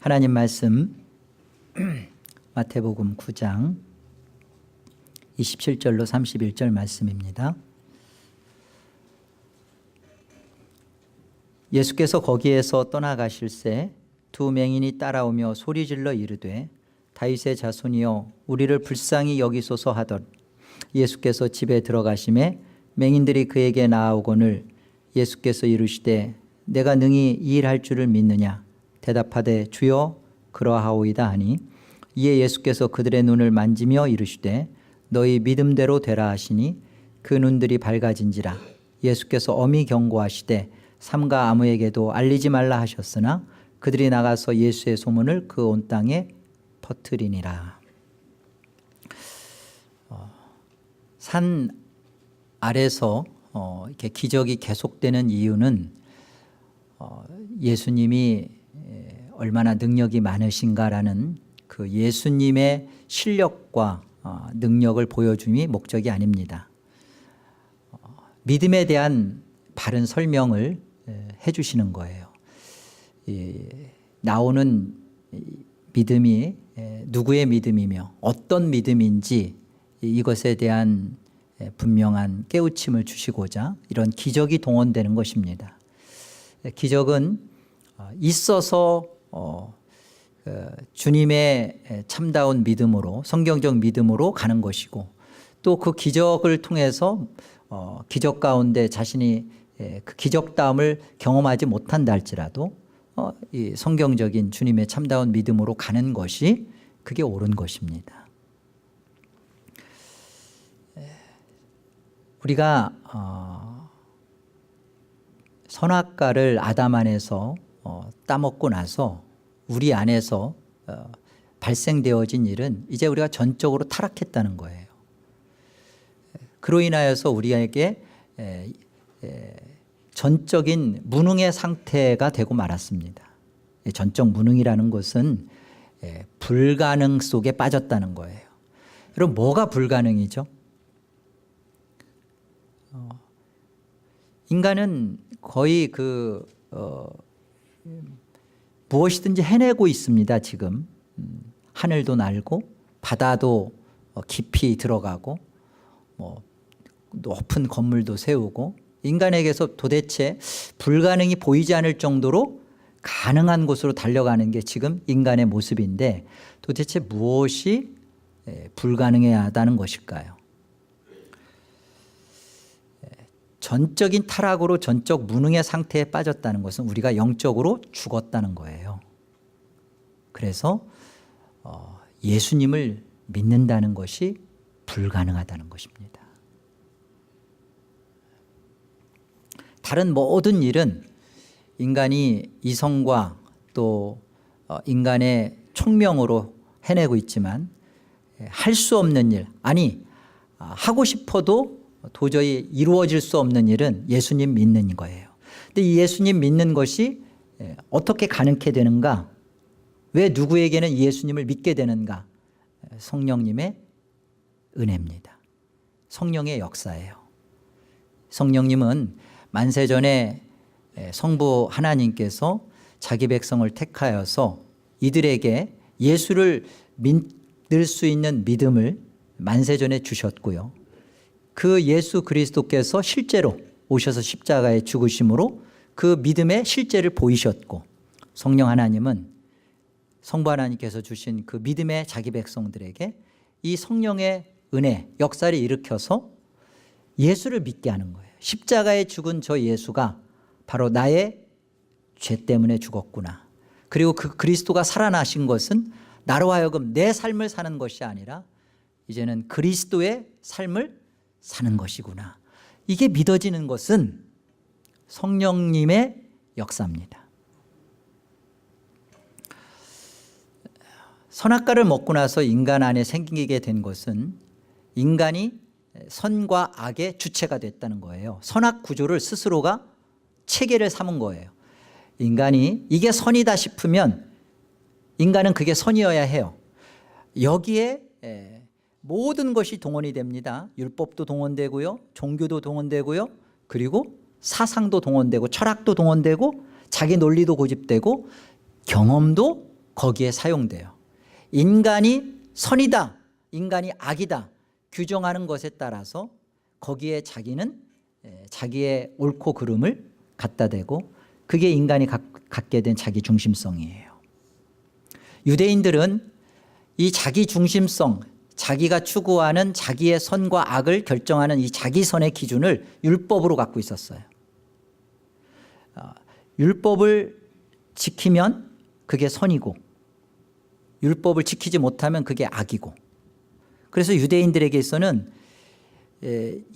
하나님 말씀 마태복음 9장 27절로 31절 말씀입니다. 예수께서 거기에서 떠나가실새 두 맹인이 따라오며 소리질러 이르되 다윗의 자손이여 우리를 불쌍히 여기소서 하더라. 예수께서 집에 들어가심에 맹인들이 그에게 나아오거늘 예수께서 이르시되 내가 능히 이 일할 줄을 믿느냐 대답하되 주여 그러하오이다 하니 이에 예수께서 그들의 눈을 만지며 이르시되 너희 믿음대로 되라 하시니 그 눈들이 밝아진지라. 예수께서 엄히 경고하시되 삼가 아무에게도 알리지 말라 하셨으나 그들이 나가서 예수의 소문을 그 온 땅에 퍼뜨리니라. 산 아래서 이렇게 기적이 계속되는 이유는 예수님이 얼마나 능력이 많으신가라는 그 예수님의 실력과 능력을 보여줌이 목적이 아닙니다. 믿음에 대한 바른 설명을 해주시는 거예요. 나오는 믿음이 누구의 믿음이며 어떤 믿음인지 이것에 대한 분명한 깨우침을 주시고자 이런 기적이 동원되는 것입니다. 기적은 있어서 주님의 참다운 믿음으로 성경적 믿음으로 가는 것이고 또 그 기적을 통해서 기적 가운데 자신이 그 기적다움을 경험하지 못한다 할지라도 이 성경적인 주님의 참다운 믿음으로 가는 것이 그게 옳은 것입니다. 우리가 선악과를 아담 안에서 따먹고 나서 우리 안에서 발생되어진 일은 이제 우리가 전적으로 타락했다는 거예요. 그로 인하여서 우리에게 전적인 무능의 상태가 되고 말았습니다. 전적 무능이라는 것은 불가능 속에 빠졌다는 거예요. 여러분 뭐가 불가능이죠? 인간은 거의 무엇이든지 해내고 있습니다. 지금 하늘도 날고 바다도 깊이 들어가고 높은 건물도 세우고 인간에게서 도대체 불가능이 보이지 않을 정도로 가능한 곳으로 달려가는 게 지금 인간의 모습인데 도대체 무엇이 불가능하다는 것일까요? 전적인 타락으로 전적 무능의 상태에 빠졌다는 것은 우리가 영적으로 죽었다는 거예요. 그래서 예수님을 믿는다는 것이 불가능하다는 것입니다. 다른 모든 일은 인간이 이성과 또 인간의 총명으로 해내고 있지만 할 수 없는 일, 아니 하고 싶어도 도저히 이루어질 수 없는 일은 예수님 믿는 거예요. 근데 이 예수님 믿는 것이 어떻게 가능케 되는가? 왜 누구에게는 이 예수님을 믿게 되는가? 성령님의 은혜입니다. 성령의 역사예요. 성령님은 만세전에 성부 하나님께서 자기 백성을 택하여서 이들에게 예수를 믿을 수 있는 믿음을 만세전에 주셨고요. 그 예수 그리스도께서 실제로 오셔서 십자가에 죽으심으로 그 믿음의 실제를 보이셨고 성령 하나님은 성부 하나님께서 주신 그 믿음의 자기 백성들에게 이 성령의 은혜 역사를 일으켜서 예수를 믿게 하는 거예요. 십자가에 죽은 저 예수가 바로 나의 죄 때문에 죽었구나. 그리고 그 그리스도가 살아나신 것은 나로 하여금 내 삶을 사는 것이 아니라 이제는 그리스도의 삶을 사는 것이구나. 이게 믿어지는 것은 성령님의 역사입니다. 선악과를 먹고 나서 인간 안에 생기게 된 것은 인간이 선과 악의 주체가 됐다는 거예요. 선악 구조를 스스로가 체계를 삼은 거예요. 인간이 이게 선이다 싶으면 인간은 그게 선이어야 해요. 여기에 모든 것이 동원이 됩니다. 율법도 동원되고요, 종교도 동원되고요, 그리고 사상도 동원되고 철학도 동원되고 자기 논리도 고집되고 경험도 거기에 사용돼요. 인간이 선이다, 인간이 악이다 규정하는 것에 따라서 거기에 자기는 자기의 옳고 그름을 갖다 대고 그게 인간이 갖게 된 자기 중심성이에요. 유대인들은 이 자기 중심성, 자기가 추구하는 자기의 선과 악을 결정하는 이 자기선의 기준을 율법으로 갖고 있었어요. 율법을 지키면 그게 선이고 율법을 지키지 못하면 그게 악이고, 그래서 유대인들에게서는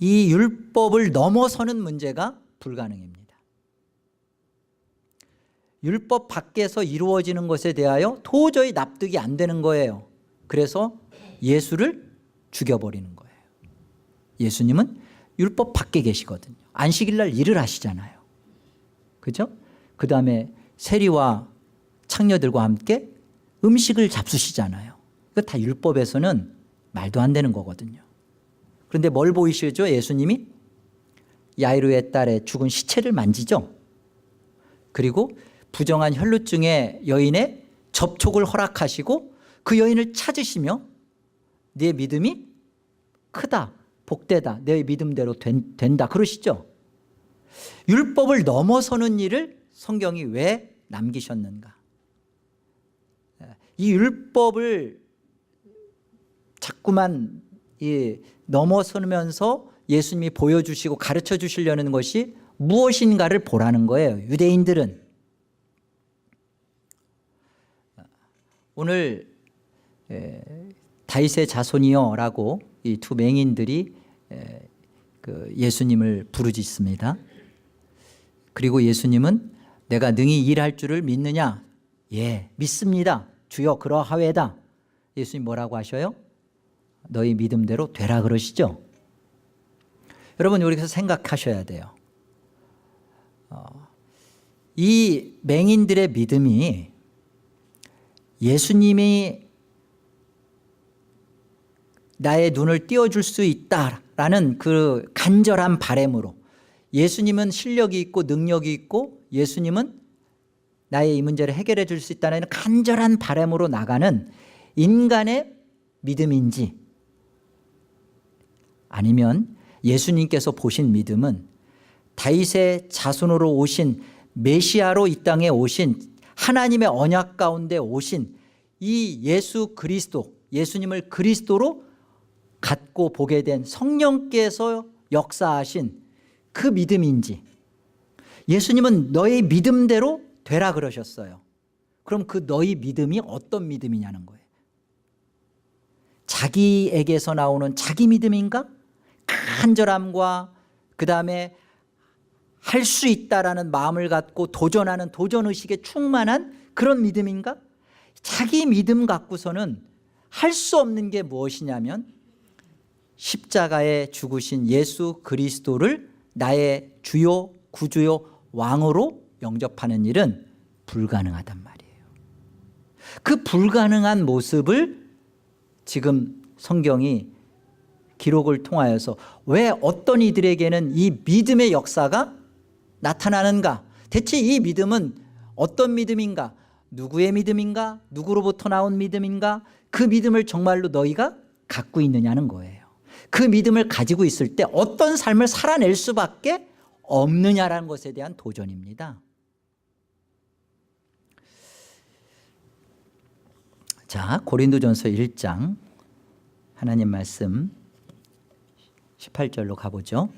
이 율법을 넘어서는 문제가 불가능합니다. 율법 밖에서 이루어지는 것에 대하여 도저히 납득이 안 되는 거예요. 그래서 예수를 죽여버리는 거예요. 예수님은 율법 밖에 계시거든요. 안식일 날 일을 하시잖아요. 그죠? 그 다음에 세리와 창녀들과 함께 음식을 잡수시잖아요. 이거 다 율법에서는 말도 안 되는 거거든요. 그런데 뭘 보이시죠? 예수님이 야이로의 딸의 죽은 시체를 만지죠. 그리고 부정한 혈루증의 여인의 접촉을 허락하시고 그 여인을 찾으시며 네 믿음이 크다, 복되다, 내 믿음대로 된다 그러시죠. 율법을 넘어서는 일을 성경이 왜 남기셨는가? 이 율법을 자꾸만 넘어서면서 예수님이 보여주시고 가르쳐 주시려는 것이 무엇인가를 보라는 거예요. 유대인들은. 오늘 다윗의 자손이여 라고 이 두 맹인들이 예수님을 부르짖습니다. 그리고 예수님은 내가 능히 일할 줄을 믿느냐? 예, 믿습니다. 주여 그러하외다. 예수님 뭐라고 하셔요? 너희 믿음대로 되라 그러시죠. 여러분 여기서 생각하셔야 돼요. 이 맹인들의 믿음이 예수님이 나의 눈을 띄워줄 수 있다라는 그 간절한 바람으로, 예수님은 실력이 있고 능력이 있고 예수님은 나의 이 문제를 해결해 줄 수 있다는 간절한 바람으로 나가는 인간의 믿음인지, 아니면 예수님께서 보신 믿음은 다윗의 자손으로 오신 메시아로 이 땅에 오신 하나님의 언약 가운데 오신 이 예수 그리스도, 예수님을 그리스도로 갖고 보게 된 성령께서 역사하신 그 믿음인지, 예수님은 너의 믿음대로 되라 그러셨어요. 그럼 그 너희 믿음이 어떤 믿음이냐는 거예요. 자기에게서 나오는 자기 믿음인가? 간절함과 그 다음에 할 수 있다라는 마음을 갖고 도전하는 도전의식에 충만한 그런 믿음인가? 자기 믿음 갖고서는 할 수 없는 게 무엇이냐면 십자가에 죽으신 예수 그리스도를 나의 주요 구주요 왕으로 영접하는 일은 불가능하단 말이에요. 그 불가능한 모습을 지금 성경이 기록을 통하여서 왜 어떤 이들에게는 이 믿음의 역사가 나타나는가? 대체 이 믿음은 어떤 믿음인가? 누구의 믿음인가? 누구로부터 나온 믿음인가? 그 믿음을 정말로 너희가 갖고 있느냐는 거예요. 그 믿음을 가지고 있을 때 어떤 삶을 살아낼 수밖에 없느냐라는 것에 대한 도전입니다. 자, 고린도전서 1장 하나님 말씀 18절로 가보죠.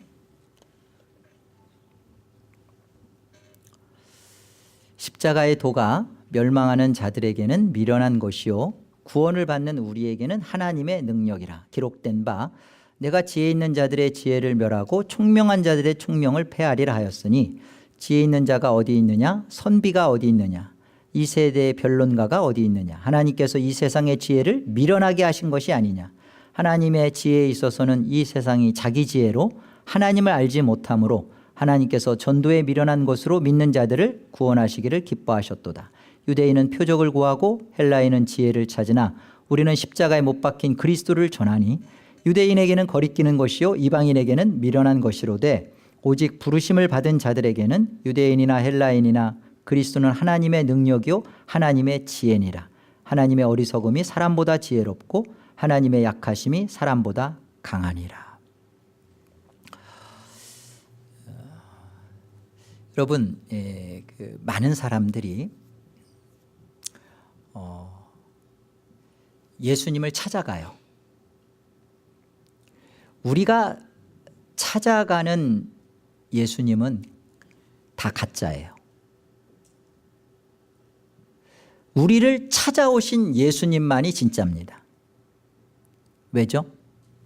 십자가의 도가 멸망하는 자들에게는 미련한 것이요 구원을 받는 우리에게는 하나님의 능력이라. 기록된 바 내가 지혜 있는 자들의 지혜를 멸하고 총명한 자들의 총명을 폐하리라 하였으니 지혜 있는 자가 어디 있느냐? 선비가 어디 있느냐? 이 세대의 변론가가 어디 있느냐? 하나님께서 이 세상의 지혜를 미련하게 하신 것이 아니냐? 하나님의 지혜에 있어서는 이 세상이 자기 지혜로 하나님을 알지 못함으로 하나님께서 전도에 미련한 것으로 믿는 자들을 구원하시기를 기뻐하셨도다. 유대인은 표적을 구하고 헬라인은 지혜를 찾으나 우리는 십자가에 못 박힌 그리스도를 전하니 유대인에게는 거리끼는 것이요 이방인에게는 미련한 것이로되 오직 부르심을 받은 자들에게는 유대인이나 헬라인이나 그리스도는 하나님의 능력이요 하나님의 지혜니라. 하나님의 어리석음이 사람보다 지혜롭고 하나님의 약하심이 사람보다 강하니라. 여러분, 많은 사람들이 예수님을 찾아가요. 우리가 찾아가는 예수님은 다 가짜예요. 우리를 찾아오신 예수님만이 진짜입니다. 왜죠?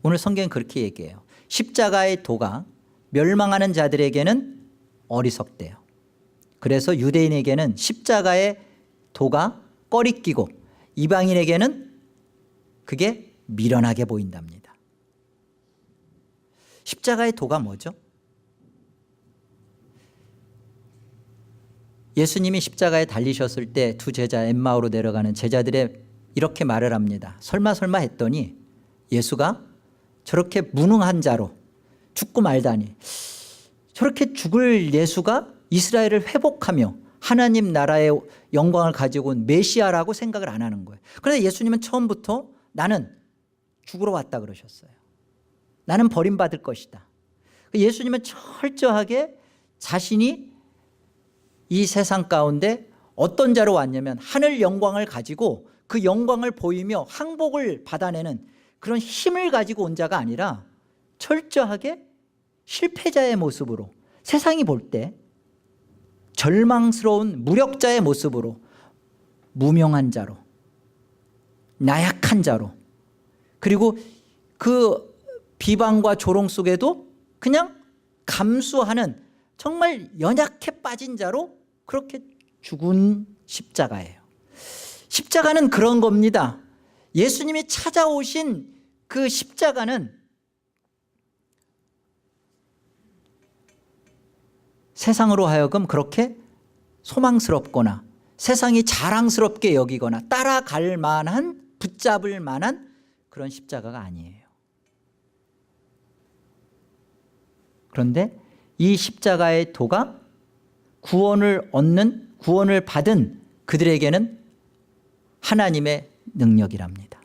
오늘 성경은 그렇게 얘기해요. 십자가의 도가 멸망하는 자들에게는 어리석대요. 그래서 유대인에게는 십자가의 도가 꺼리끼고 이방인에게는 그게 미련하게 보인답니다. 십자가의 도가 뭐죠? 예수님이 십자가에 달리셨을 때 두 제자 엠마오로 내려가는 제자들의 이렇게 말을 합니다. 설마 했더니 예수가 저렇게 무능한 자로 죽고 말다니, 저렇게 죽을 예수가 이스라엘을 회복하며 하나님 나라의 영광을 가지고 온 메시아라고 생각을 안 하는 거예요. 그런데 예수님은 처음부터 나는 죽으러 왔다 그러셨어요. 나는 버림받을 것이다. 예수님은 철저하게 자신이 이 세상 가운데 어떤 자로 왔냐면 하늘 영광을 가지고 그 영광을 보이며 항복을 받아내는 그런 힘을 가지고 온 자가 아니라 철저하게 실패자의 모습으로, 세상이 볼 때 절망스러운 무력자의 모습으로, 무명한 자로, 나약한 자로, 그리고 그 비방과 조롱 속에도 그냥 감수하는 정말 연약해 빠진 자로 그렇게 죽은 십자가예요. 십자가는 그런 겁니다. 예수님이 찾아오신 그 십자가는 세상으로 하여금 그렇게 소망스럽거나 세상이 자랑스럽게 여기거나 따라갈 만한, 붙잡을 만한 그런 십자가가 아니에요. 그런데 이 십자가의 도가 구원을 얻는, 구원을 받은 그들에게는 하나님의 능력이랍니다.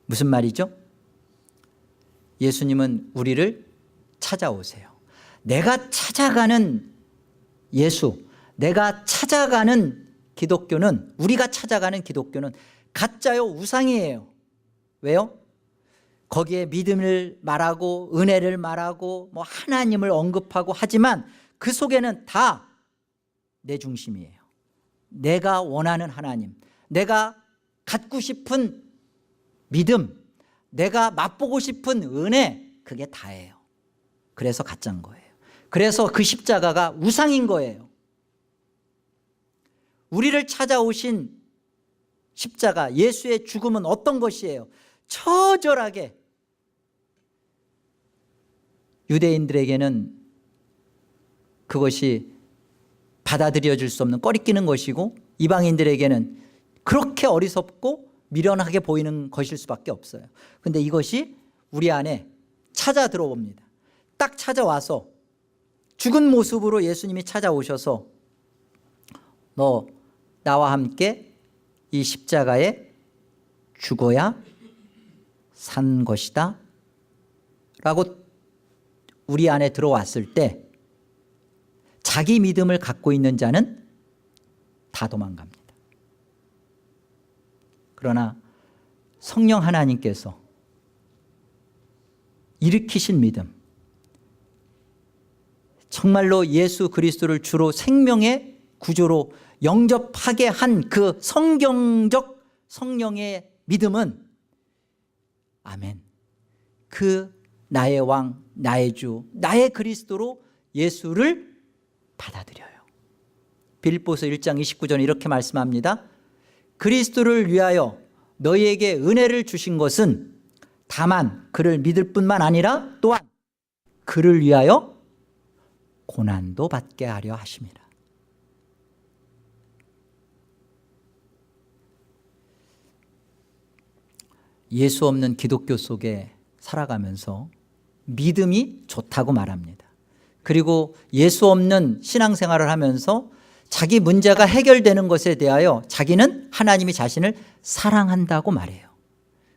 무슨 말이죠? 예수님은 우리를 찾아오세요. 내가 찾아가는 예수, 내가 찾아가는 기독교는, 우리가 찾아가는 기독교는 가짜요, 우상이에요. 왜요? 거기에 믿음을 말하고 은혜를 말하고 뭐 하나님을 언급하고 하지만 그 속에는 다 내 중심이에요. 내가 원하는 하나님, 내가 갖고 싶은 믿음, 내가 맛보고 싶은 은혜, 그게 다예요. 그래서 가짜인 거예요. 그래서 그 십자가가 우상인 거예요. 우리를 찾아오신 십자가, 예수의 죽음은 어떤 것이에요? 처절하게 유대인들에게는 그것이 받아들여질 수 없는 꺼리끼는 것이고, 이방인들에게는 그렇게 어리석고 미련하게 보이는 것일 수밖에 없어요. 그런데 이것이 우리 안에 찾아 들어옵니다. 딱 찾아와서 죽은 모습으로 예수님이 찾아오셔서 너 나와 함께 이 십자가에 죽어야 산 것이다 라고 우리 안에 들어왔을 때 자기 믿음을 갖고 있는 자는 다 도망갑니다. 그러나 성령 하나님께서 일으키신 믿음, 정말로 예수 그리스도를 주로 생명의 구조로 영접하게 한 그 성경적 성령의 믿음은 아멘, 그 나의 왕, 나의 주, 나의 그리스도로 예수를 받아들여요. 빌립보서 1장 29절 이렇게 말씀합니다. 그리스도를 위하여 너희에게 은혜를 주신 것은 다만 그를 믿을 뿐만 아니라 또한 그를 위하여 고난도 받게 하려 하심이라. 예수 없는 기독교 속에 살아가면서 믿음이 좋다고 말합니다. 그리고 예수 없는 신앙생활을 하면서 자기 문제가 해결되는 것에 대하여 자기는 하나님이 자신을 사랑한다고 말해요.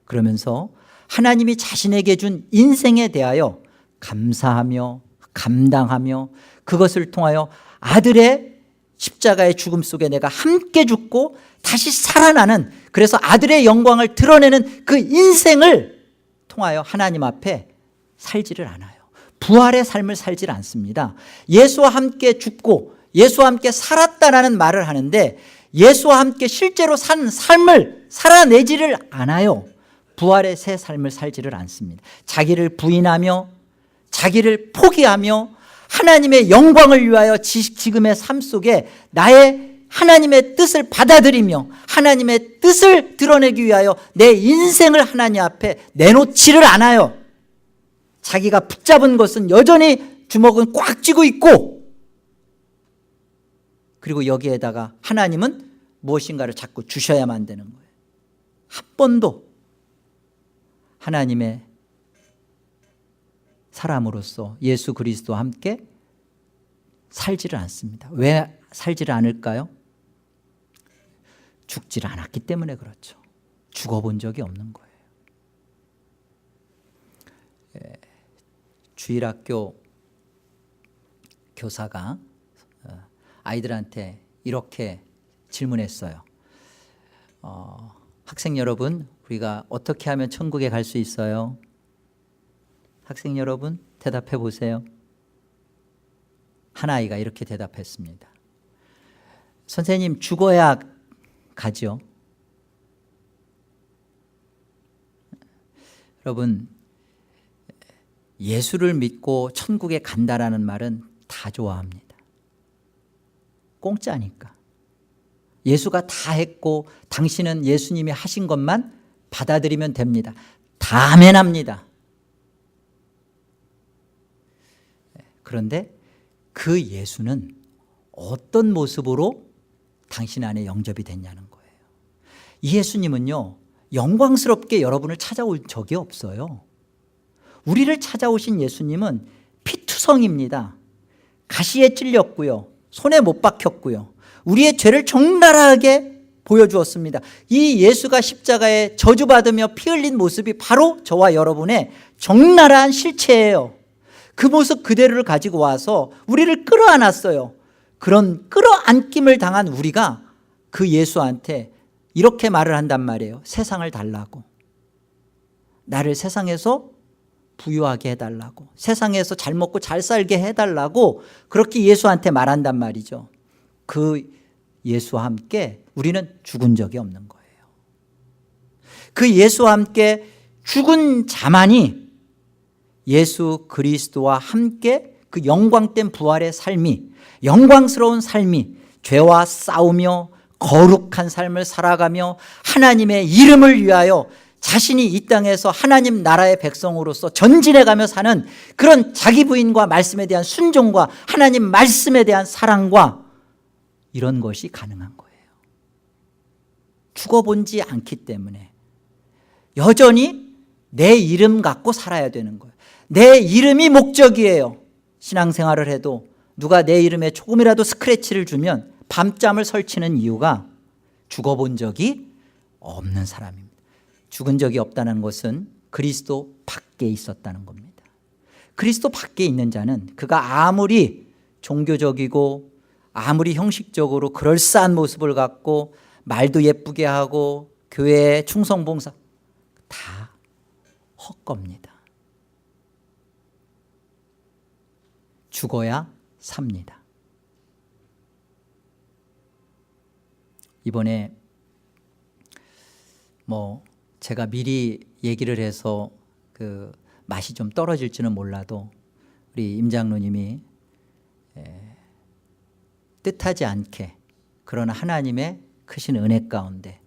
그러면서 하나님이 자신에게 준 인생에 대하여 감사하며 감당하며 그것을 통하여 아들의 십자가의 죽음 속에 내가 함께 죽고 다시 살아나는, 그래서 아들의 영광을 드러내는 그 인생을 통하여 하나님 앞에 살지를 않아요. 부활의 삶을 살지 않습니다. 예수와 함께 죽고 예수와 함께 살았다라는 말을 하는데 예수와 함께 실제로 산 삶을 살아내지를 않아요. 부활의 새 삶을 살지를 않습니다. 자기를 부인하며 자기를 포기하며 하나님의 영광을 위하여 지금의 삶 속에 나의 하나님의 뜻을 받아들이며 하나님의 뜻을 드러내기 위하여 내 인생을 하나님 앞에 내놓지를 않아요. 자기가 붙잡은 것은 여전히 주먹은 꽉 쥐고 있고, 그리고 여기에다가 하나님은 무엇인가를 자꾸 주셔야만 되는 거예요. 한 번도 하나님의 사람으로서 예수 그리스도와 함께 살지를 않습니다. 왜 살지를 않을까요? 죽지를 않았기 때문에 그렇죠. 죽어본 적이 없는 거예요. 주일학교 교사가 아이들한테 이렇게 질문했어요. 학생 여러분, 우리가 어떻게 하면 천국에 갈 수 있어요? 학생 여러분, 대답해 보세요. 한 아이가 이렇게 대답했습니다. 선생님, 죽어야 가죠. 여러분, 예수를 믿고 천국에 간다라는 말은 다 좋아합니다. 공짜니까. 예수가 다 했고 당신은 예수님이 하신 것만 받아들이면 됩니다. 다 아멘합니다. 그런데 그 예수는 어떤 모습으로 당신 안에 영접이 됐냐는 거예요. 이 예수님은요, 영광스럽게 여러분을 찾아올 적이 없어요. 우리를 찾아오신 예수님은 피투성입니다. 가시에 찔렸고요, 손에 못 박혔고요, 우리의 죄를 적나라하게 보여주었습니다. 이 예수가 십자가에 저주받으며 피 흘린 모습이 바로 저와 여러분의 적나라한 실체예요. 그 모습 그대로를 가지고 와서 우리를 끌어안았어요. 그런 끌어안김을 당한 우리가 그 예수한테 이렇게 말을 한단 말이에요. 세상을 달라고. 나를 세상에서 부유하게 해달라고, 세상에서 잘 먹고 잘 살게 해달라고 그렇게 예수한테 말한단 말이죠. 그 예수와 함께 우리는 죽은 적이 없는 거예요. 그 예수와 함께 죽은 자만이 예수 그리스도와 함께 그 영광된 부활의 삶이, 영광스러운 삶이, 죄와 싸우며 거룩한 삶을 살아가며 하나님의 이름을 위하여 자신이 이 땅에서 하나님 나라의 백성으로서 전진해가며 사는 그런 자기 부인과 말씀에 대한 순종과 하나님 말씀에 대한 사랑과 이런 것이 가능한 거예요. 죽어본지 않기 때문에 여전히 내 이름 갖고 살아야 되는 거예요. 내 이름이 목적이에요. 신앙생활을 해도 누가 내 이름에 조금이라도 스크래치를 주면 밤잠을 설치는 이유가 죽어본 적이 없는 사람입니다. 죽은 적이 없다는 것은 그리스도 밖에 있었다는 겁니다. 그리스도 밖에 있는 자는 그가 아무리 종교적이고 아무리 형식적으로 그럴싸한 모습을 갖고 말도 예쁘게 하고 교회에 충성봉사 다 헛겁니다. 죽어야 삽니다. 이번에 제가 미리 얘기를 해서 그 맛이 좀 떨어질지는 몰라도 우리 임 장로님이 뜻하지 않게 그러나 하나님의 크신 은혜 가운데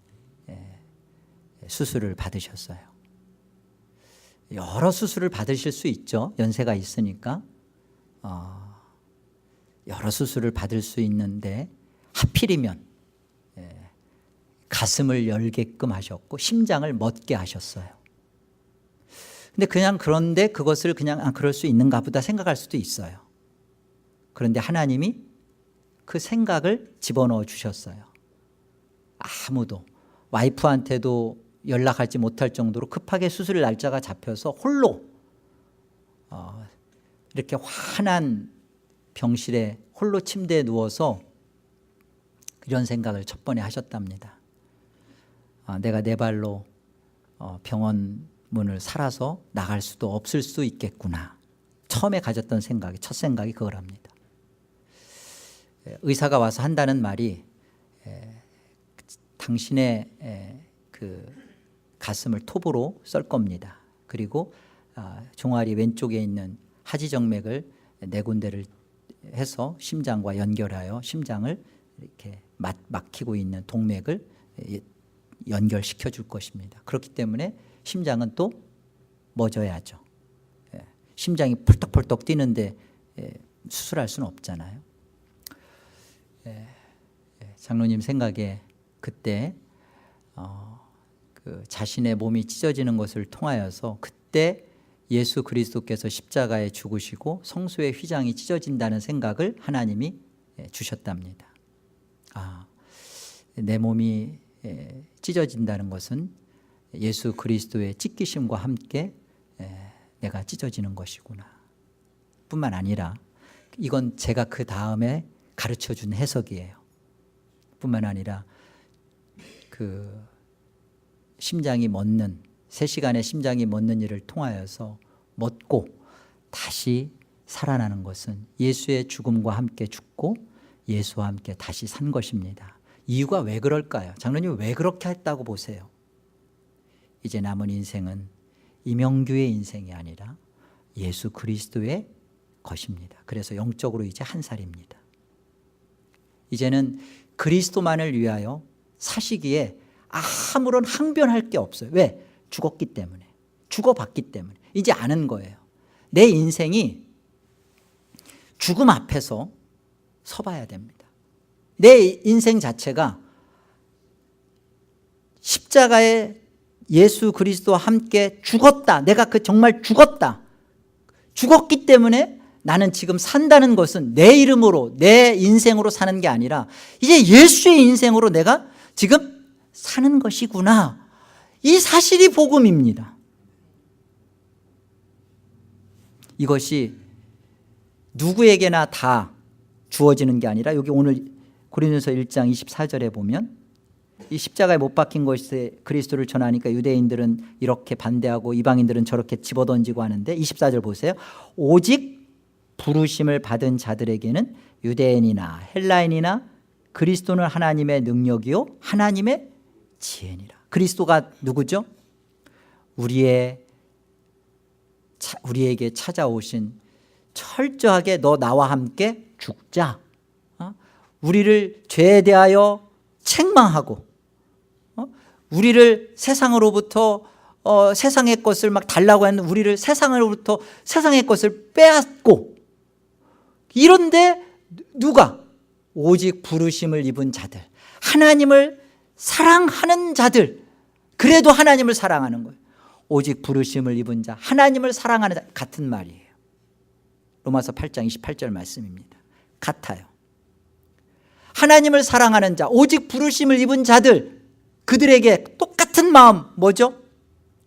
수술을 받으셨어요. 여러 수술을 받으실 수 있죠. 연세가 있으니까 여러 수술을 받을 수 있는데 하필이면 가슴을 열게끔 하셨고 심장을 멎게 하셨어요. 근데 그런데 그것을 그냥 그럴 수 있는가 보다 생각할 수도 있어요. 그런데 하나님이 그 생각을 집어넣어 주셨어요. 아무도 와이프한테도 연락하지 못할 정도로 급하게 수술 날짜가 잡혀서 홀로 이렇게 환한 병실에 홀로 침대에 누워서 이런 생각을 첫 번에 하셨답니다. 내가 내 발로 병원 문을 살아서 나갈 수도 없을 수 있겠구나. 처음에 가졌던 생각이, 첫 생각이 그거랍니다. 의사가 와서 한다는 말이 당신의 그 가슴을 톱으로 썰 겁니다. 그리고 종아리 왼쪽에 있는 하지정맥을 네 군데를 해서 심장과 연결하여 심장을 이렇게 막히고 있는 동맥을 연결시켜 줄 것입니다. 그렇기 때문에 심장은 또 멎어야죠. 심장이 펄떡펄떡 뛰는데 수술할 수는 없잖아요. 장로님 생각에 그때 그 자신의 몸이 찢어지는 것을 통하여서 그때 예수 그리스도께서 십자가에 죽으시고 성소의 휘장이 찢어진다는 생각을 하나님이 주셨답니다. 내 몸이 찢어진다는 것은 예수 그리스도의 찢기심과 함께 내가 찢어지는 것이구나. 뿐만 아니라 이건 제가 그 다음에 가르쳐준 해석이에요. 뿐만 아니라 그 심장이 멎는 3시간의 심장이 멎는 일을 통하여서 멎고 다시 살아나는 것은 예수의 죽음과 함께 죽고 예수와 함께 다시 산 것입니다. 이유가 왜 그럴까요? 장로님 왜 그렇게 했다고 보세요? 이제 남은 인생은 이명규의 인생이 아니라 예수 그리스도의 것입니다. 그래서 영적으로 이제 한 살입니다. 이제는 그리스도만을 위하여 사시기에 아무런 항변할 게 없어요. 왜? 죽었기 때문에, 죽어봤기 때문에 이제 아는 거예요. 내 인생이 죽음 앞에서 서봐야 됩니다. 내 인생 자체가 십자가에 예수 그리스도와 함께 죽었다. 내가 정말 죽었다. 죽었기 때문에 나는 지금 산다는 것은 내 이름으로 내 인생으로 사는 게 아니라 이제 예수의 인생으로 내가 지금 사는 것이구나. 이 사실이 복음입니다. 이것이 누구에게나 다 주어지는 게 아니라 여기 오늘 고린도서 1장 24절에 보면 이 십자가에 못 박힌 것에 그리스도를 전하니까 유대인들은 이렇게 반대하고 이방인들은 저렇게 집어던지고 하는데 24절 보세요. 오직 부르심을 받은 자들에게는 유대인이나 헬라인이나 그리스도는 하나님의 능력이요 하나님의 지혜니라. 그리스도가 누구죠? 우리에게 찾아오신 철저하게 너 나와 함께 죽자. 우리를 죄에 대하여 책망하고 우리를 세상으로부터 세상의 것을 막 달라고 하는 우리를 세상으로부터 세상의 것을 빼앗고 이런데 누가? 오직 부르심을 입은 자들, 하나님을 사랑하는 자들, 그래도 하나님을 사랑하는 거예요. 오직 부르심을 입은 자, 하나님을 사랑하는 자, 같은 말이에요. 로마서 8장 28절 말씀입니다. 같아요. 하나님을 사랑하는 자, 오직 부르심을 입은 자들, 그들에게 똑같은 마음 뭐죠?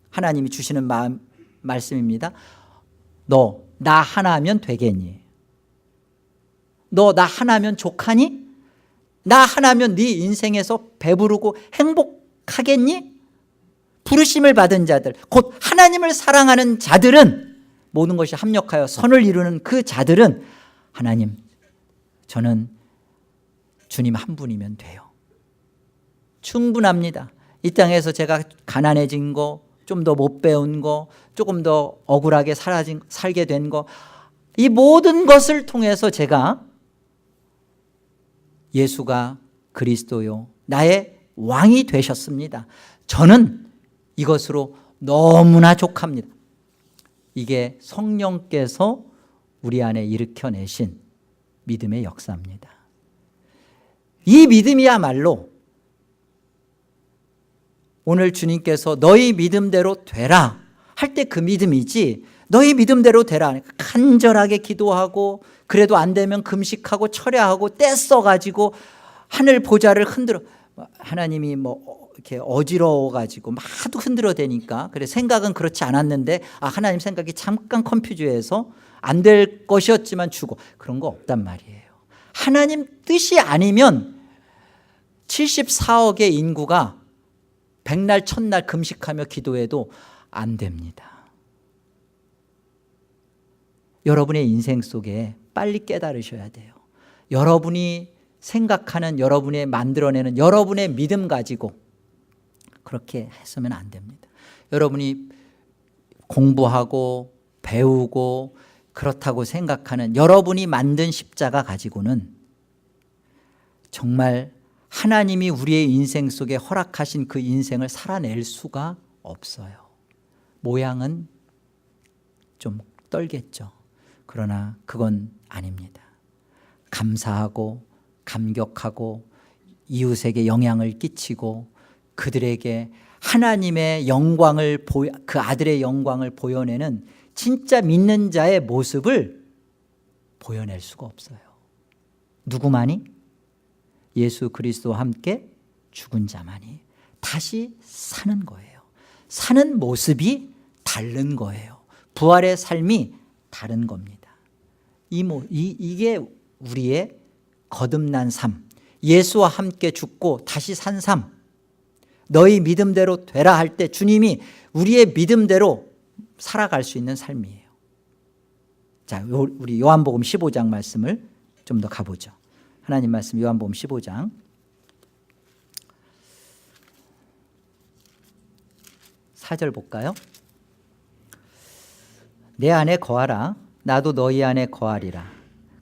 하나님이 주시는 마음 말씀입니다. 너 나 하나면 되겠니? 너 나 하나면 족하니? 나 하나면 네 인생에서 배부르고 행복하겠니? 부르심을 받은 자들, 곧 하나님을 사랑하는 자들은 모든 것이 합력하여 선을 이루는 그 자들은 하나님, 저는 주님 한 분이면 돼요. 충분합니다. 이 땅에서 제가 가난해진 거, 좀 더 못 배운 거, 조금 더 억울하게 살게 된 거, 이 모든 것을 통해서 제가 예수가 그리스도요 나의 왕이 되셨습니다. 저는 이것으로 너무나 족합니다. 이게 성령께서 우리 안에 일으켜내신 믿음의 역사입니다. 이 믿음이야말로 오늘 주님께서 너희 믿음대로 되라 할 때 그 믿음이지 너희 믿음대로 되라. 간절하게 기도하고 그래도 안 되면 금식하고 철야하고 떼 써가지고 하늘 보좌를 흔들어. 하나님이 뭐 이렇게 어지러워가지고 막 하도 흔들어 대니까 그래 생각은 그렇지 않았는데 하나님 생각이 잠깐 컨퓨즈해서 안 될 것이었지만 주고 그런 거 없단 말이에요. 하나님 뜻이 아니면 74억의 인구가 백날 첫날 금식하며 기도해도 안 됩니다. 여러분의 인생 속에 빨리 깨달으셔야 돼요. 여러분이 생각하는 여러분의 만들어내는 여러분의 믿음 가지고 그렇게 했으면 안 됩니다. 여러분이 공부하고 배우고 그렇다고 생각하는 여러분이 만든 십자가 가지고는 정말 하나님이 우리의 인생 속에 허락하신 그 인생을 살아낼 수가 없어요. 모양은 좀 떨겠죠. 그러나 그건 아닙니다. 감사하고 감격하고 이웃에게 영향을 끼치고 그들에게 하나님의 영광을 그 아들의 영광을 보여내는 진짜 믿는 자의 모습을 보여낼 수가 없어요. 누구만이? 예수 그리스도와 함께 죽은 자만이 다시 사는 거예요. 사는 모습이 다른 거예요. 부활의 삶이 다른 겁니다. 이게 우리의 거듭난 삶, 예수와 함께 죽고 다시 산 삶, 너희 믿음대로 되라 할 때 주님이 우리의 믿음대로 살아갈 수 있는 삶이에요. 자, 우리 요한복음 15장 말씀을 좀 더 가보죠. 하나님 말씀 요한복음 15장 4절 볼까요? 내 안에 거하라. 나도 너희 안에 거하리라.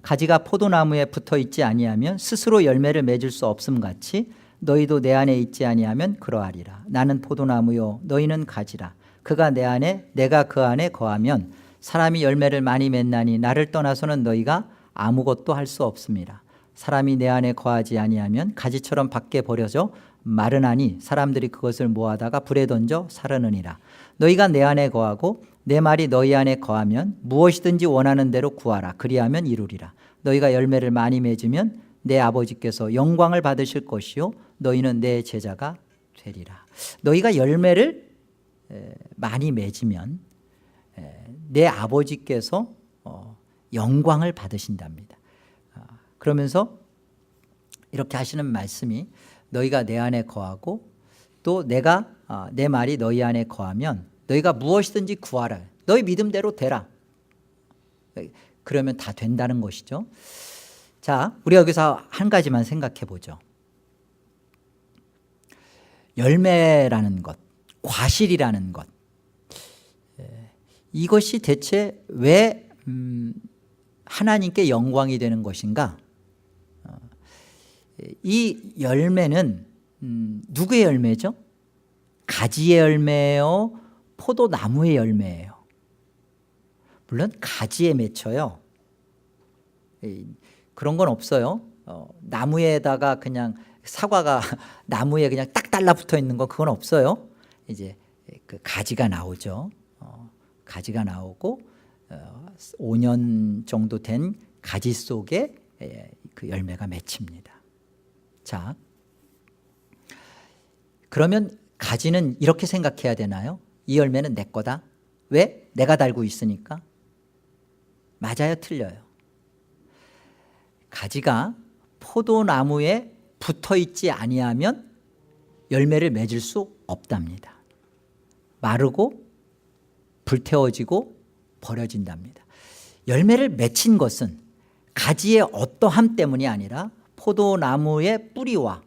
가지가 포도나무에 붙어 있지 아니하면 스스로 열매를 맺을 수 없음 같이 너희도 내 안에 있지 아니하면 그러하리라. 나는 포도나무요 너희는 가지라. 그가 내 안에 내가 그 안에 거하면 사람이 열매를 많이 맺나니 나를 떠나서는 너희가 아무것도 할 수 없습니다. 사람이 내 안에 거하지 아니하면 가지처럼 밖에 버려져 마르나니 사람들이 그것을 모아다가 불에 던져 사르느니라. 너희가 내 안에 거하고 내 말이 너희 안에 거하면 무엇이든지 원하는 대로 구하라. 그리하면 이루리라. 너희가 열매를 많이 맺으면 내 아버지께서 영광을 받으실 것이요 너희는 내 제자가 되리라. 너희가 열매를 많이 맺으면 내 아버지께서 영광을 받으신답니다. 그러면서 이렇게 하시는 말씀이 너희가 내 안에 거하고 또 내가 내 말이 너희 안에 거하면 너희가 무엇이든지 구하라. 너희 믿음대로 되라. 그러면 다 된다는 것이죠. 자, 우리 여기서 한 가지만 생각해 보죠. 열매라는 것, 과실이라는 것, 이것이 대체 왜 하나님께 영광이 되는 것인가? 이 열매는 누구의 열매죠? 가지의 열매예요? 포도나무의 열매예요? 물론 가지에 맺혀요. 그런 건 없어요. 나무에다가 그냥 사과가 나무에 그냥 딱 달라붙어 있는 거 그건 없어요. 이제 그 가지가 나오죠. 가지가 나오고 5년 정도 된 가지 속에 그 열매가 맺힙니다. 자, 그러면 가지는 이렇게 생각해야 되나요? 이 열매는 내 거다. 왜? 내가 달고 있으니까. 맞아요, 틀려요. 가지가 포도나무에 붙어 있지 아니하면 열매를 맺을 수 없답니다. 마르고 불태워지고 버려진답니다. 열매를 맺힌 것은 가지의 어떠함 때문이 아니라 포도나무의 뿌리와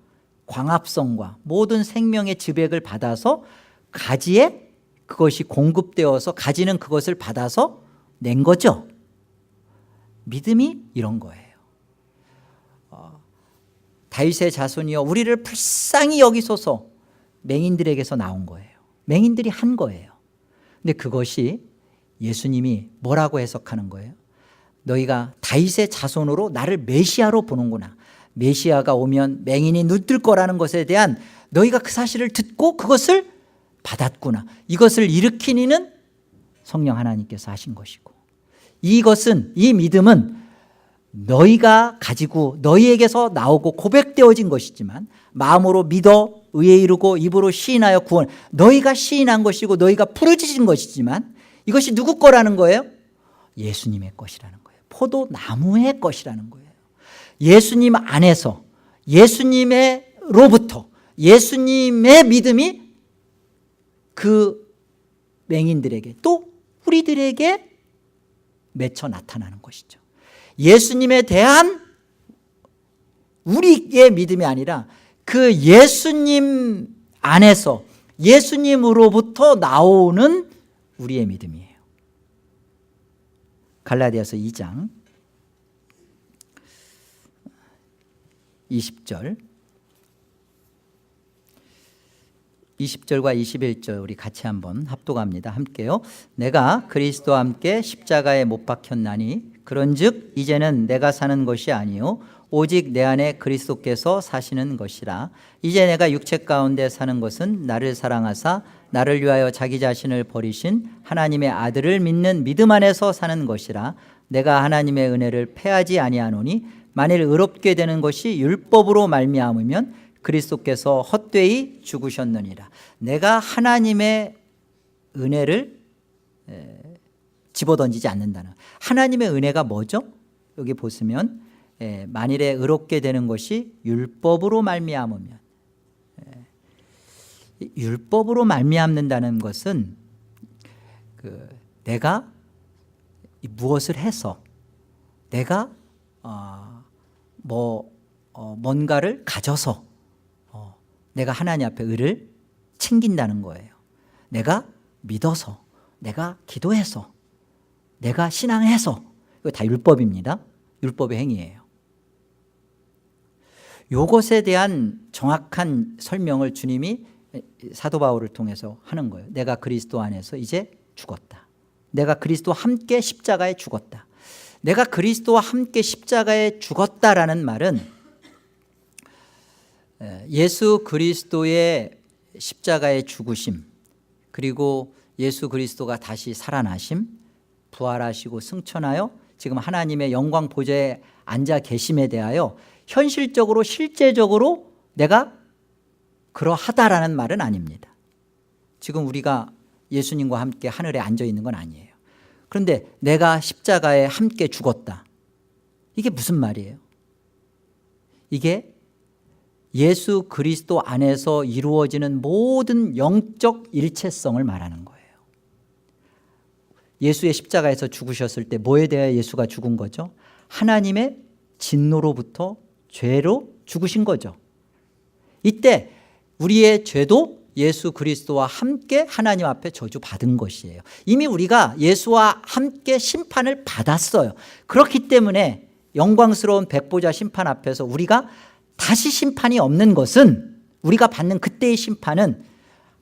광합성과 모든 생명의 즙액을 받아서 가지에 그것이 공급되어서 가지는 그것을 받아서 낸 거죠. 믿음이 이런 거예요. 다윗의 자손이여 우리를 불쌍히 여기소서. 맹인들에게서 나온 거예요. 맹인들이 한 거예요. 근데 그것이 예수님이 뭐라고 해석하는 거예요? 너희가 다윗의 자손으로 나를 메시아로 보는구나. 메시아가 오면 맹인이 눈뜰 거라는 것에 대한 너희가 그 사실을 듣고 그것을 받았구나. 이것을 일으킨 이는 성령 하나님께서 하신 것이고, 이것은, 이 믿음은 너희가 가지고 너희에게서 나오고 고백되어진 것이지만, 마음으로 믿어 의에 이르고 입으로 시인하여 구원, 너희가 시인한 것이고 너희가 부르짖은 것이지만, 이것이 누구 거라는 거예요? 예수님의 것이라는 거예요. 포도나무의 것이라는 거예요. 예수님 안에서, 예수님으로부터 예수님의 믿음이 그 맹인들에게, 또 우리들에게 맺혀 나타나는 것이죠. 예수님에 대한 우리의 믿음이 아니라 그 예수님 안에서, 예수님으로부터 나오는 우리의 믿음이에요. 갈라디아서 2장 20절, 20절과 21절 우리 같이 한번 합독합니다. 함께요. 내가 그리스도와 함께 십자가에 못 박혔나니 그런즉 이제는 내가 사는 것이 아니요 오직 내 안에 그리스도께서 사시는 것이라. 이제 내가 육체 가운데 사는 것은 나를 사랑하사 나를 위하여 자기 자신을 버리신 하나님의 아들을 믿는 믿음 안에서 사는 것이라. 내가 하나님의 은혜를 패하지 아니하노니 만일 의롭게 되는 것이 율법으로 말미암으면 그리스도께서 헛되이 죽으셨느니라. 내가 하나님의 은혜를 집어던지지 않는다는, 하나님의 은혜가 뭐죠? 여기 보시면 만일에 의롭게 되는 것이 율법으로 말미암으면, 율법으로 말미암는다는 것은 내가 무엇을 해서, 내가 뭔가를 가져서 내가 하나님 앞에 의를 챙긴다는 거예요. 내가 믿어서, 내가 기도해서, 내가 신앙해서, 이거 다 율법입니다. 율법의 행위예요. 이것에 대한 정확한 설명을 주님이 사도 바울을 통해서 하는 거예요. 내가 그리스도 안에서 이제 죽었다. 내가 그리스도와 함께 십자가에 죽었다. 내가 그리스도와 함께 십자가에 죽었다라는 말은 예수 그리스도의 십자가의 죽으심, 그리고 예수 그리스도가 다시 살아나심, 부활하시고 승천하여 지금 하나님의 영광 보좌에 앉아 계심에 대하여 현실적으로, 실제적으로 내가 그러하다라는 말은 아닙니다. 지금 우리가 예수님과 함께 하늘에 앉아 있는 건 아니에요. 그런데 내가 십자가에 함께 죽었다, 이게 무슨 말이에요? 이게 예수 그리스도 안에서 이루어지는 모든 영적 일체성을 말하는 거예요. 예수의 십자가에서 죽으셨을 때 뭐에 대하여 예수가 죽은 거죠? 하나님의 진노로부터 죄로 죽으신 거죠. 이때 우리의 죄도 예수 그리스도와 함께 하나님 앞에 저주받은 것이에요. 이미 우리가 예수와 함께 심판을 받았어요. 그렇기 때문에 영광스러운 백보자 심판 앞에서 우리가 다시 심판이 없는 것은, 우리가 받는 그때의 심판은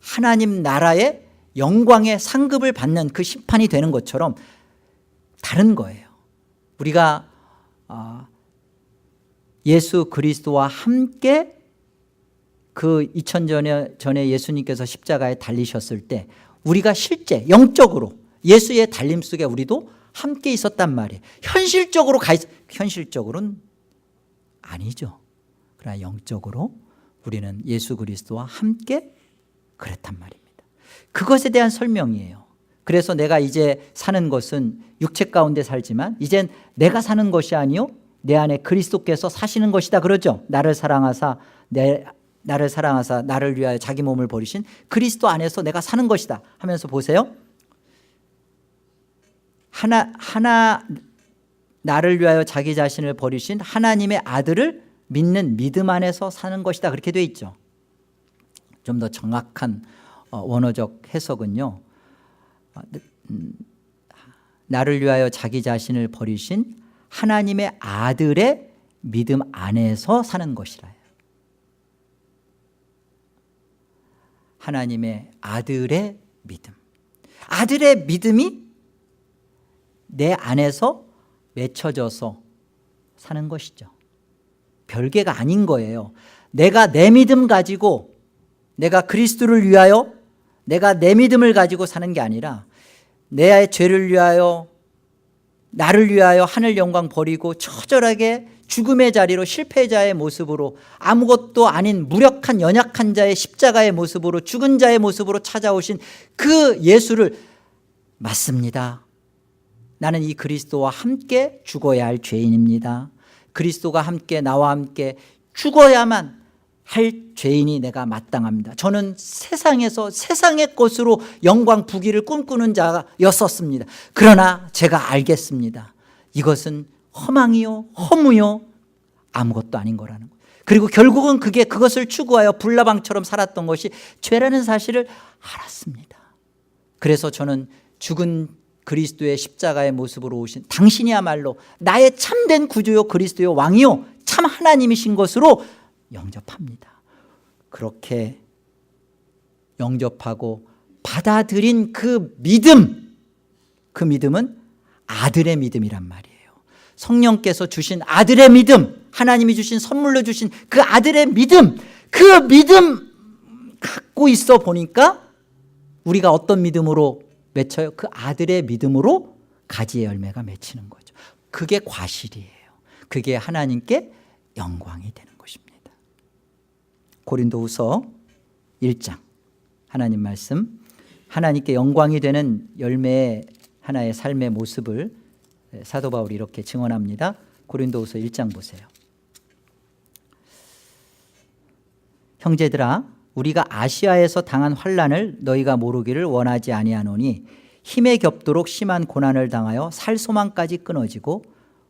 하나님 나라의 영광의 상급을 받는 그 심판이 되는 것처럼 다른 거예요. 우리가 예수 그리스도와 함께 그 2000년 전에 예수님께서 십자가에 달리셨을 때 우리가 실제 영적으로 예수의 달림 속에 우리도 함께 있었단 말이에요. 현실적으로는 아니죠. 그러나 영적으로 우리는 예수 그리스도와 함께 그랬단 말입니다. 그것에 대한 설명이에요. 그래서 내가 이제 사는 것은 육체 가운데 살지만 이젠 내가 사는 것이 아니요 내 안에 그리스도께서 사시는 것이다 그러죠. 나를 사랑하사 나를 위하여 자기 몸을 버리신 그리스도 안에서 내가 사는 것이다 하면서 보세요. 나를 위하여 자기 자신을 버리신 하나님의 아들을 믿는 믿음 안에서 사는 것이다, 그렇게 돼 있죠. 좀 더 정확한 원어적 해석은요, 나를 위하여 자기 자신을 버리신 하나님의 아들의 믿음 안에서 사는 것이라. 하나님의 아들의 믿음, 아들의 믿음이 내 안에서 맺혀져서 사는 것이죠. 별개가 아닌 거예요. 내가 내 믿음 가지고, 내가 그리스도를 위하여 내가 내 믿음을 가지고 사는 게 아니라 내 죄를 위하여 나를 위하여 하늘 영광 버리고 처절하게 죽음의 자리로 실패자의 모습으로 아무것도 아닌 무력한 연약한 자의 십자가의 모습으로 죽은 자의 모습으로 찾아오신 그 예수를 맞습니다. 나는 이 그리스도와 함께 죽어야 할 죄인입니다. 그리스도가 함께 나와 함께 죽어야만 할 죄인이 내가 마땅합니다. 저는 세상에서 세상의 것으로 영광 부귀를 꿈꾸는 자였었습니다. 그러나 제가 알겠습니다. 이것은 허망이요 허무요 아무것도 아닌 거라는 거예요. 그리고 결국은 그것을 추구하여 불나방처럼 살았던 것이 죄라는 사실을 알았습니다. 그래서 저는 죽은 그리스도의 십자가의 모습으로 오신 당신이야말로 나의 참된 구주요 그리스도요 왕이요 참 하나님이신 것으로 영접합니다. 그렇게 영접하고 받아들인 그 믿음은 아들의 믿음이란 말이에요. 성령께서 주신 아들의 믿음, 하나님이 주신 선물로 주신 그 아들의 믿음, 그 믿음 갖고 있어 보니까 우리가 어떤 믿음으로 맺혀요? 그 아들의 믿음으로 가지의 열매가 맺히는 거죠. 그게 과실이에요. 그게 하나님께 영광이 되는 것입니다. 고린도후서 1장 하나님 말씀, 하나님께 영광이 되는 열매의 하나의 삶의 모습을 사도 바울이 이렇게 증언합니다. 고린도후서 1장 보세요. 형제들아, 우리가 아시아에서 당한 환난을 너희가 모르기를 원하지 아니하노니 힘에 겹도록 심한 고난을 당하여 살 소망까지 끊어지고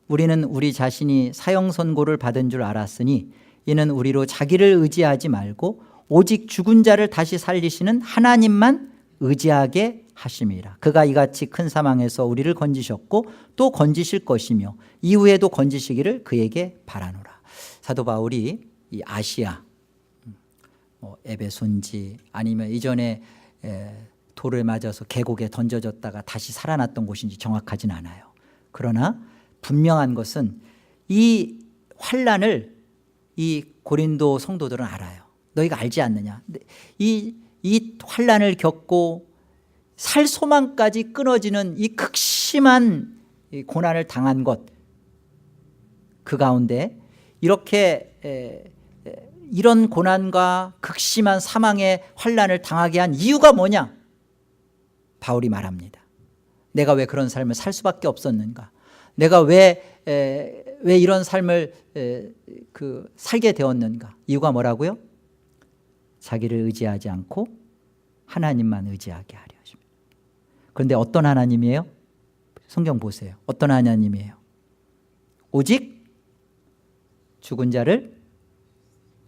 우리는 우리 자신이 사형 선고를 받은 줄 알았으니 이는 우리로 자기를 의지하지 말고 오직 죽은 자를 다시 살리시는 하나님만 의지하게 하심이라. 그가 이같이 큰 사망에서 우리를 건지셨고 또 건지실 것이며 이후에도 건지시기를 그에게 바라노라. 사도 바울이 이 아시아 에베소인지 아니면 이전에 돌을 맞아서 계곡에 던져졌다가 다시 살아났던 곳인지 정확하진 않아요. 그러나 분명한 것은 이 환난을 이 고린도 성도들은 알아요. 너희가 알지 않느냐. 이 환난을 겪고 살 소망까지 끊어지는 이 극심한 고난을 당한 것, 그 가운데 이렇게 이런 고난과 극심한 사망의 환난을 당하게 한 이유가 뭐냐? 바울이 말합니다. 내가 왜 그런 삶을 살 수밖에 없었는가? 내가 왜 이런 삶을 살게 되었는가? 이유가 뭐라고요? 자기를 의지하지 않고 하나님만 의지하게 하려 하십니다. 그런데 어떤 하나님이에요? 성경 보세요. 어떤 하나님이에요? 오직 죽은 자를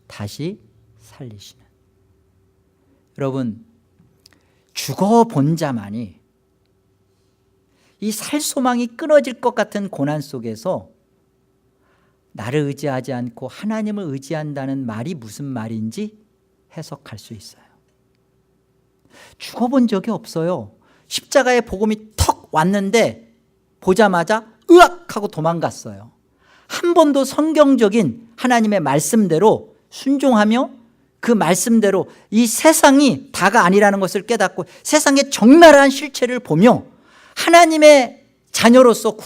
다시 살리시는. 여러분, 죽어본 자만이 이 살 소망이 끊어질 것 같은 고난 속에서 나를 의지하지 않고 하나님을 의지한다는 말이 무슨 말인지 해석할 수 있어요. 죽어본 적이 없어요. 십자가의 복음이 턱 왔는데 보자마자 으악 하고 도망갔어요. 한 번도 성경적인 하나님의 말씀대로 순종하며 그 말씀대로 이 세상이 다가 아니라는 것을 깨닫고 세상의 적나라한 실체를 보며 하나님의 자녀로서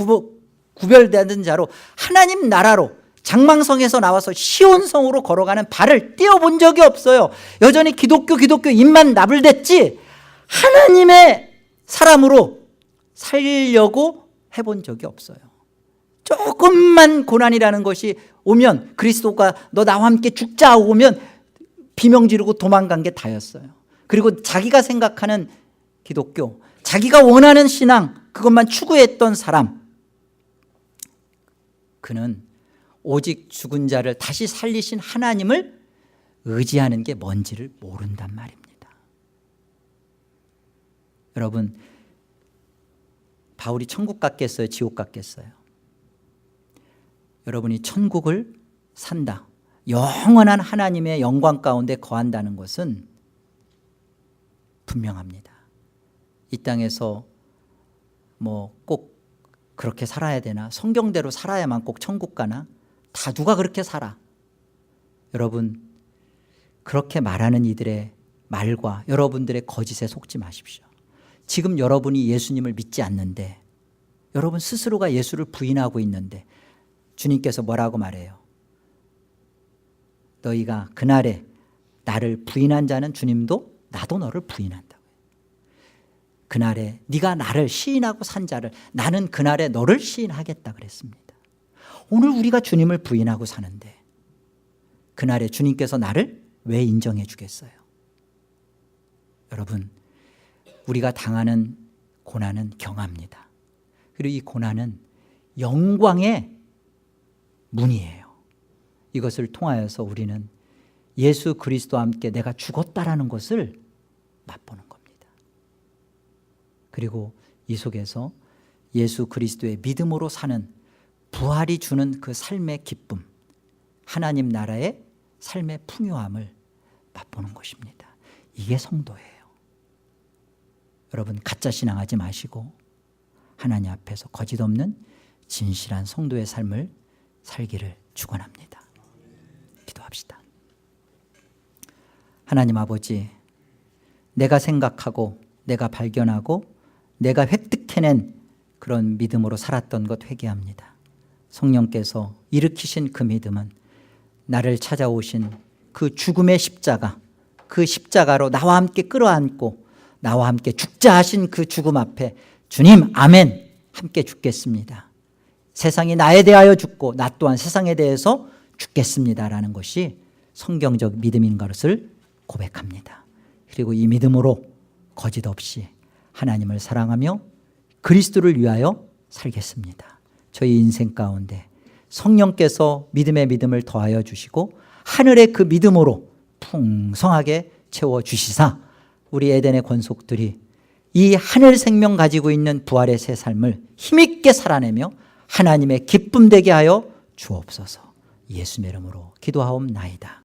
구별되는 자로 하나님 나라로 장망성에서 나와서 시온성으로 걸어가는 발을 떼어본 적이 없어요. 여전히 기독교 입만 나불댔지 하나님의 사람으로 살려고 해본 적이 없어요. 조금만 고난이라는 것이 오면 그리스도가 너 나와 함께 죽자 오면 비명 지르고 도망간 게 다였어요. 그리고 자기가 생각하는 기독교, 자기가 원하는 신앙, 그것만 추구했던 사람, 그는 오직 죽은 자를 다시 살리신 하나님을 의지하는 게 뭔지를 모른단 말입니다. 여러분, 바울이 천국 갔겠어요? 지옥 갔겠어요? 여러분이 천국을 산다, 영원한 하나님의 영광 가운데 거한다는 것은 분명합니다. 이 땅에서 뭐 꼭 그렇게 살아야 되나? 성경대로 살아야만 꼭 천국 가나? 다 누가 그렇게 살아? 여러분, 그렇게 말하는 이들의 말과 여러분들의 거짓에 속지 마십시오. 지금 여러분이 예수님을 믿지 않는데, 여러분 스스로가 예수를 부인하고 있는데 주님께서 뭐라고 말해요? 너희가 그날에 나를 부인한 자는 주님도 나도 너를 부인한다고요. 그날에 네가 나를 시인하고 산 자를 나는 그날에 너를 시인하겠다 그랬습니다. 오늘 우리가 주님을 부인하고 사는데 그날에 주님께서 나를 왜 인정해 주겠어요? 여러분, 우리가 당하는 고난은 경합니다. 그리고 이 고난은 영광의 문이에요. 이것을 통하여서 우리는 예수 그리스도와 함께 내가 죽었다라는 것을 맛보는 겁니다. 그리고 이 속에서 예수 그리스도의 믿음으로 사는 부활이 주는 그 삶의 기쁨, 하나님 나라의 삶의 풍요함을 맛보는 것입니다. 이게 성도예요. 여러분, 가짜 신앙하지 마시고 하나님 앞에서 거짓 없는 진실한 성도의 삶을 살기를 축원합니다. 기도합시다. 하나님 아버지, 내가 생각하고 내가 발견하고 내가 획득해낸 그런 믿음으로 살았던 것 회개합니다. 성령께서 일으키신 그 믿음은 나를 찾아오신 그 죽음의 십자가, 그 십자가로 나와 함께 끌어안고 나와 함께 죽자 하신 그 죽음 앞에 주님 아멘 함께 죽겠습니다. 세상이 나에 대하여 죽고 나 또한 세상에 대해서 죽겠습니다라는 것이 성경적 믿음인 것을 고백합니다. 그리고 이 믿음으로 거짓 없이 하나님을 사랑하며 그리스도를 위하여 살겠습니다. 저희 인생 가운데 성령께서 믿음의 믿음을 더하여 주시고 하늘의 그 믿음으로 풍성하게 채워주시사 우리 에덴의 권속들이 이 하늘 생명 가지고 있는 부활의 새 삶을 힘있게 살아내며 하나님의 기쁨 되게 하여 주옵소서. 예수의 이름으로 기도하옵나이다.